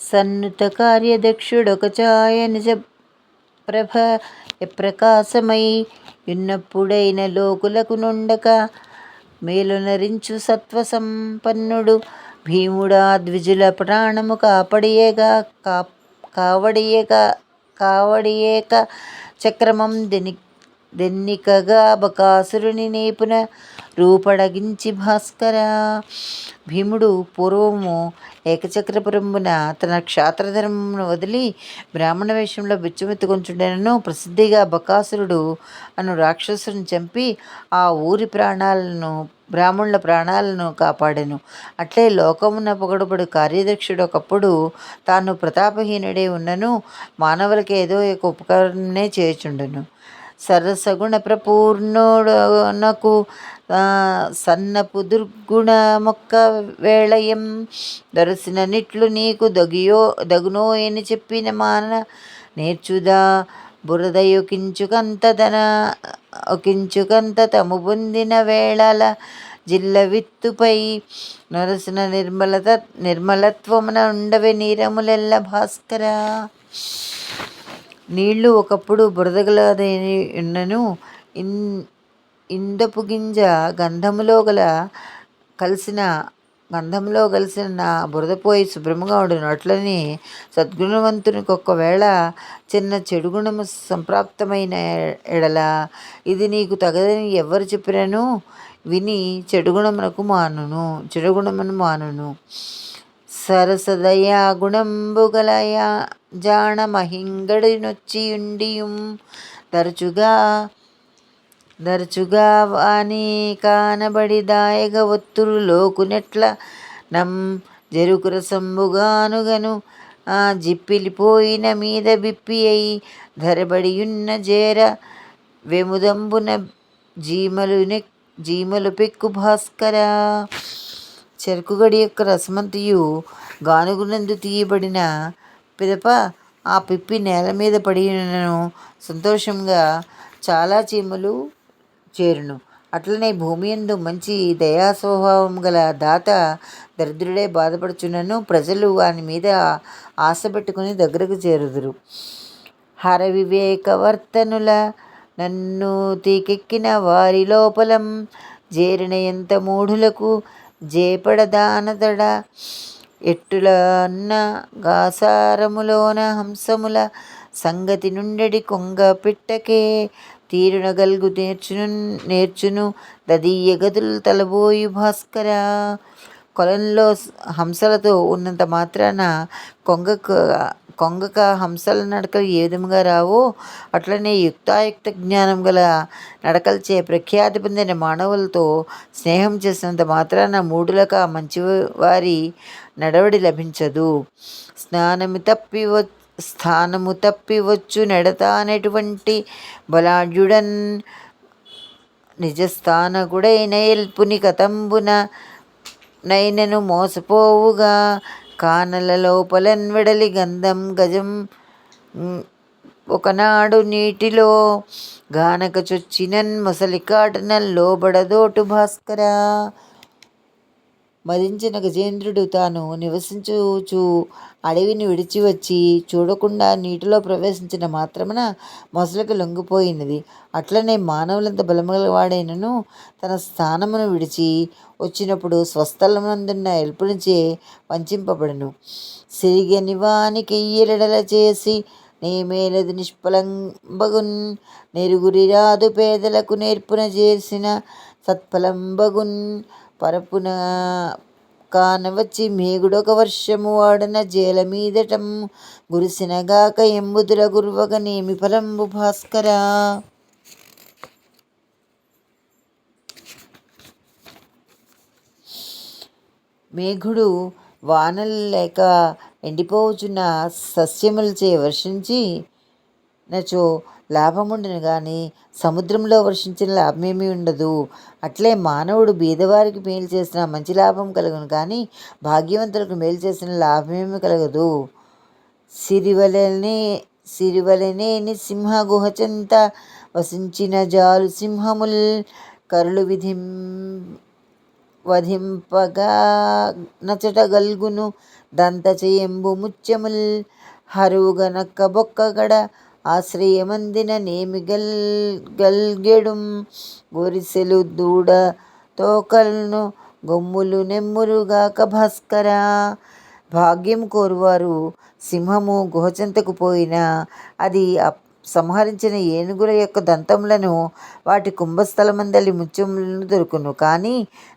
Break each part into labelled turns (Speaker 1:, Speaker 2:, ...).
Speaker 1: సన్నుత కార్యదక్షుడొక ఛాయ నిజ ప్రభ ప్రకాశమై యున్నప్పుడైన లోకులకు నుండక మేలునరించు సత్వసంపన్నుడు భీముడా ద్విజుల ప్రాణము కావడియేక చక్రమం దెన్నికగా బకాసురుని నేపున రూపడగించి భాస్కర. భీముడు పూర్వము ఏకచక్రపురంబున తన క్షాత్రధర్మమును వదిలి బ్రాహ్మణ వేషంలో బిచ్చమెత్తుకొంచుండెనను ప్రసిద్ధిగా బకాసురుడు అను రాక్షసుని చంపి ఆ ఊరి బ్రాహ్మణుల ప్రాణాలను కాపాడెను. అట్లే లోకమున పొగడబడు కార్యదక్షుడు ఒకప్పుడు తాను ప్రతాపహీనుడే ఉన్నను మానవులకి ఏదో ఒక ఉపకారమే చేయుచుండెను. సరసగుణ ప్రపూర్ణునకు సన్నపు దుర్గుణ మొక్క వేళయం దొరసిన నిట్లు నీకు దగునోయని చెప్పిన మాన నేర్చుదా బురదయొకించుకంత తము పొందిన వేళల జిల్ల విత్తుపై నొరసిన నిర్మలత్వమున ఉండవే నీరములెల్ల భాస్కర. నీళ్లు ఒకప్పుడు బురదగలదై ఉన్నను ఇందపు గింజ గంధములో కలిసిన నా బురదపోయి శుభ్రముగా ఉండును. అట్లనే సద్గుణవంతునికి ఒక్కవేళ చిన్న చెడుగుణము సంప్రాప్తమైన ఎడల ఇది నీకు తగదని ఎవ్వరు చెప్పినను విని చెడుగుణమును మానును. సరసదయా గుణంబు గల జాణ మహింగడి నొచ్చియుండియుం దరచుగా వాని కానబడి దాయగ ఒత్తురు లోకునెట్ల జరుకుర సంబుగానుగను జిప్పిలిపోయిన మీద బిప్పి అయి ధరబడియున్న జేర వెముదంబున జీమలు పెక్కు భాస్కర. చెరకుగడి యొక్క రసమంతయు గానుగునందు తీయబడిన పిదప ఆ పిప్పి నేల మీద పడినను సంతోషంగా చాలా చీమలు చేరును. అట్లనే భూమియందు మంచి దయాస్వభావం గల దాత దరిద్రుడే బాధపడుచున్నను ప్రజలు వాని మీద ఆశ పెట్టుకుని దగ్గరకు చేరుదురు. హర వివేకవర్తనుల నన్ను తీకెక్కిన వారి లోపలం జేరిన ఎంత మూఢులకు జేపడదానదడ ఎట్టుల అన్న గాసారములోన హంసముల సంగతి నుండెడి కొంగ పిట్టకే తీరున గల్గు నేర్చును దదీయ గదులు తలబోయు భాస్కర. కొలంలో హంసలతో ఉన్నంత మాత్రాన కొంగక హంసల నడకలు ఏ విధముగా రావో అట్లనే యుక్తాయుక్త జ్ఞానం గల నడకలచే ప్రఖ్యాతి పొందిన మానవులతో స్నేహం చేసినంత మాత్రాన మూఢులకు ఆ మంచివారి నడవడి లభించదు. స్థానము తప్పి వచ్చు నెడతానెటువంటి బలాఢ్యుడన్ నిజస్థానకుడైన ఎల్పుని కతంబున నైనను మోసపోవుగా కానల లోపలన్ వెడలి గజం ఒకనాడు నీటిలో గానక చొచ్చినన్ మొసలి కాటనన్ లోబడదోటు భాస్కర. మదించిన గజేంద్రుడు తాను నివసించుచు అడవిని విడిచి వచ్చి చూడకుండా నీటిలో ప్రవేశించిన మాత్రమున మొసలికి లొంగిపోయినది. అట్లనే మానవులంత బలముగలవాడైనను తన స్థానమును విడిచి వచ్చినప్పుడు స్వస్థలమునందున్న ఎల్పునిచే వంచింపబడును. సిరిగని వానికెయ్యెడల చేసి నేమేలది నిష్ఫలంబగున్ నెరుగురిరాదు పేదలకు నేర్పున చేసిన సత్ఫలంబగున్ పరపున కానవచ్చి మేగుడొక వర్షము వాడన జేల మీదటం గురిసినగాక ఎంబుదుల గుర్వగ నేమి ఫలంబు భాస్కర. మేఘుడు వానలు లేక ఎండిపోవచున్న సస్యములచే వర్షించి నచో లాభముండును గాని సముద్రంలో వర్షించిన లాభమేమీ ఉండదు. అట్లే మానవుడు బీదవారికి మేలు చేసిన మంచి లాభం కలుగును కానీ భాగ్యవంతులకు మేలు చేసిన లాభమేమీ కలగదు. సిరివలనేని సింహ గుహచెంత వసించిన జాలు సింహముల్ కరులు వధింపగా నచట గల్గును దంతచయంబు ముత్యముల్ హరుగనక్క బొక్కగడ ఆశ్రయమందిన నేమి గల్గెడుం గొరిసెలు దూడ తోకలను గొమ్ములు నెమ్మురుగాక భాస్కరా. భాగ్యం కోరువారు సింహము గుహచెంతకు పోయినా అది సంహరించిన ఏనుగుల యొక్క దంతములను వాటి కుంభస్థలమందలి ముత్యములను దొరుకును. కానీ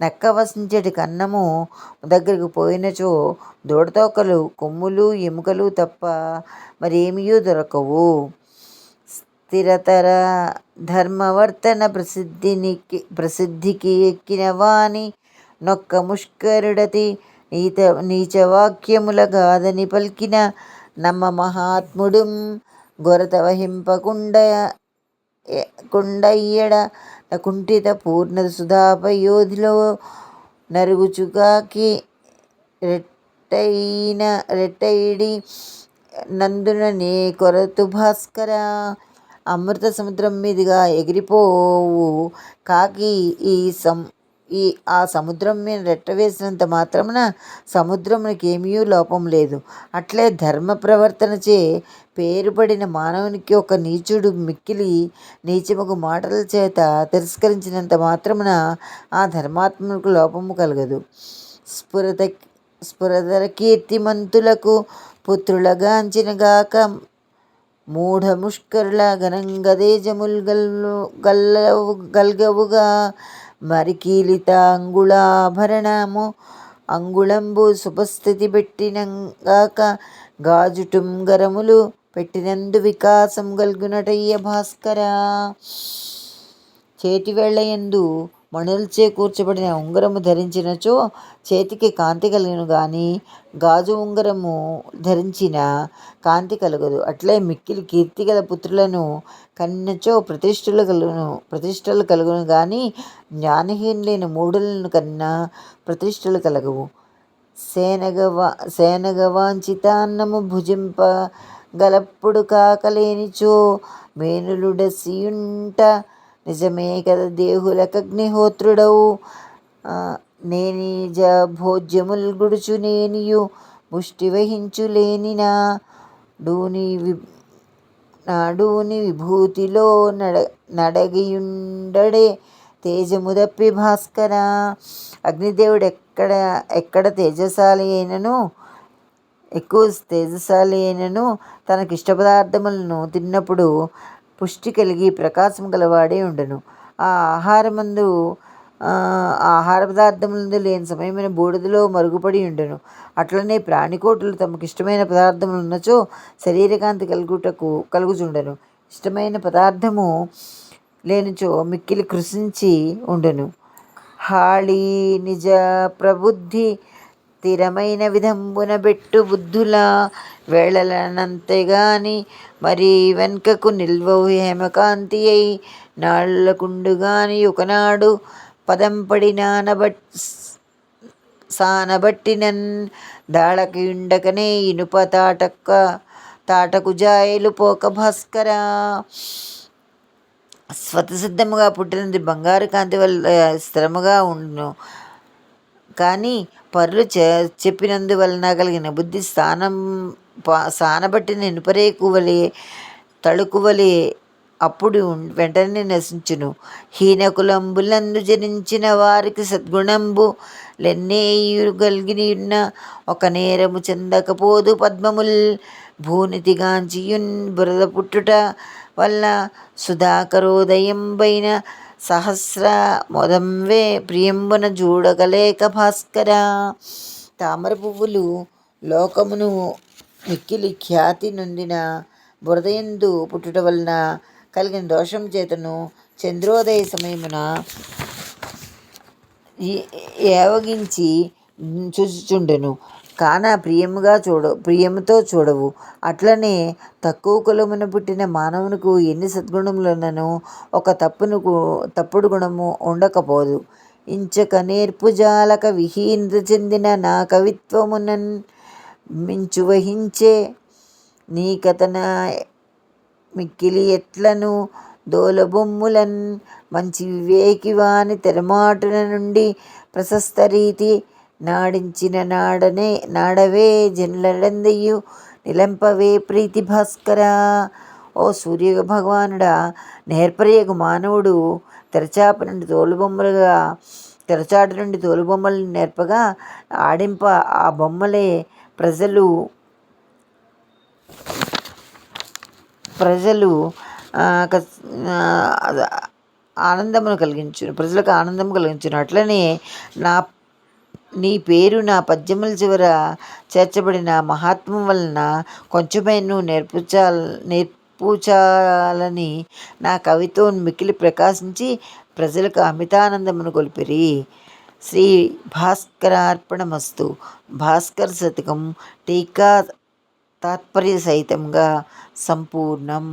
Speaker 1: నక్క వసించటి కన్నము దగ్గరకు పోయినచో దూడతోకలు కొమ్ములు ఎముకలు తప్ప మరేమియూ దొరకవు. స్థిరతర ధర్మవర్తన ప్రసిద్ధికి ఎక్కిన వాని నొక్క ముష్కరుడతి నీచవాక్యముల గాదని పల్కిన నమ్మ మహాత్ముడుం గొరత వహింపకుండయ్యడ కుంఠిత పూర్ణ సుధాపయోధిలో నరుగుచుగాకి రెట్టయిడి నందున నే కొరతు భాస్కరా. అమృత సముద్రం మీదుగా ఎగిరిపోవు కాకి ఆ సముద్రం మీద రెట్టవేసినంత మాత్రమున సముద్రమునికి ఏమీ లోపం లేదు. అట్లే ధర్మ ప్రవర్తనచే పేరుపడిన మానవునికి ఒక నీచుడు మిక్కిలి నీచముగు మాటల చేత తిరస్కరించినంత మాత్రమున ఆ ధర్మాత్మకు లోపము కలగదు. స్ఫురధర కీర్తిమంతులకు పుత్రులగాంచినగాక మూఢ ముష్కరుల ఘనంగదేజముల్ గల్గవుగా మరికీలిత అంగుళాభరణము అంగుళంబు శుభస్థితి పెట్టినంగాక గాజుటుం గరములు పెట్టినందు వికాసం గల్గునటయ్య భాస్కరా. చేతివేళ్లయందు మణులచే కూర్చబడిన ఉంగరము ధరించినచో చేతికి కాంతి కలుగును గాని గాజు ఉంగరము ధరించిన కాంతి కలగదు. అట్లే మిక్కిలి కీర్తిగల పుత్రులను కన్నచో ప్రతిష్టలు కలుగును గాని జ్ఞానహీనులైన మూఢులను కన్నా ప్రతిష్టలు కలగవు. సేనగవాంచితాన్నము భుజింప గలప్పుడు కాకలేనిచో మేనులుడసియుంట నిజమే కద దేహులకగ్నిహోత్రుడవు నేనిజ భోజ్యముల్ గుడుచు నేనియు ముష్టి వహించులేని నాడూని విభూతిలో నడగియుండడే తేజము దప్పి భాస్కరా. అగ్నిదేవుడు ఎక్కడ ఎక్కువ తేజశాలి అయినను తనకిష్ట పదార్థములను తిన్నప్పుడు పుష్టి కలిగి ప్రకాశం గలవాడే ఉండును. ఆహార పదార్థములందు లేని సమయమైన బూడిదలో మరుగుపడి ఉండును. అట్లనే ప్రాణికోటులు తమకిష్టమైన పదార్థములు ఉన్నచో శరీరకాంతి కలుగుచుండెను. ఇష్టమైన పదార్థము లేనిచో మిక్కిలి కృశించి ఉండును. హాళీ నిజ ప్రబుద్ధి స్థిరమైన విధంబున బెట్టు బుద్ధుల వేళలనంతెగాని మరి వెన్కకు నిల్వవు హేమకాంతి అయి నాళ్ళకుండుగాని ఒకనాడు పదంపడి సానబట్టినన్ దాళకియుండకనే ఇనుప తాటకు జాయలు పోక భాస్కరా. స్వతసిద్ధముగా పుట్టినది బంగారు కాంతి వల్ల స్థిరముగా ఉండును. కానీ పరులు చెప్పినందువలన కలిగిన బుద్ధి సానబట్టిన ఇనుపరేకు వలె తళుకు వలె అప్పుడు వెంటనే నశించును. హీనకులంబులందు జనించిన వారికి సద్గుణంబు లెన్నేయుగల్గియున్న ఒక నేరము చెందకపోదు పద్మముల్ భూనితిగాంచియున్ బురద పుట్టుట వల్ల సుధాకరోదయంబైన సహస్ర మొదంవే ప్రియంబున చూడగలేక భాస్కరా. తామర పువ్వులు లోకమును మిక్కిలి ఖ్యాతి నొందిన బురదయందు పుట్టుట వలన కలిగిన దోషం చేతను చంద్రోదయ సమయమున ఏవగించి చూచుచుండెను కాన ప్రియముతో చూడవు. అట్లనే తక్కువ కులమున పుట్టిన మానవునకు ఎన్ని సద్గుణములున్నను ఒక తప్పుడు గుణము ఉండకపోదు. ఇంచక నేర్పు జాలక విహీనత చెందిన నా కవిత్వమునన్ మించు వహించే నీ కథన మిక్కిలి ఎట్లను దోలబొమ్ములన్ మంచి వివేకి వాని తెరమాటున నుండి ప్రశస్తరీతి నాడించిన నాడవే జనులందయు నిలంపవే ప్రీతి భాస్కరా. ఓ సూర్య భగవానుడా, నేర్పరియగు మానవుడు తెరచాప నుండి తెరచాటు నుండి తోలుబొమ్మలను నేర్పగా ఆడింప ఆ బొమ్మలే ప్రజలు ప్రజలకు ఆనందము కలిగించును. అట్లనే నీ పేరు నా పద్యముల చివర చేర్చబడిన మహాత్మ్యం వలన కొంచెమైనా నేర్పుచాలని నా కవితో మిక్కిలి ప్రకాశించి ప్రజలకు అమితానందమును గొల్పిరి. శ్రీ భాస్కరార్పణమస్తు. భాస్కర్ శతకం టీకా తాత్పర్య సహితంగా సంపూర్ణం.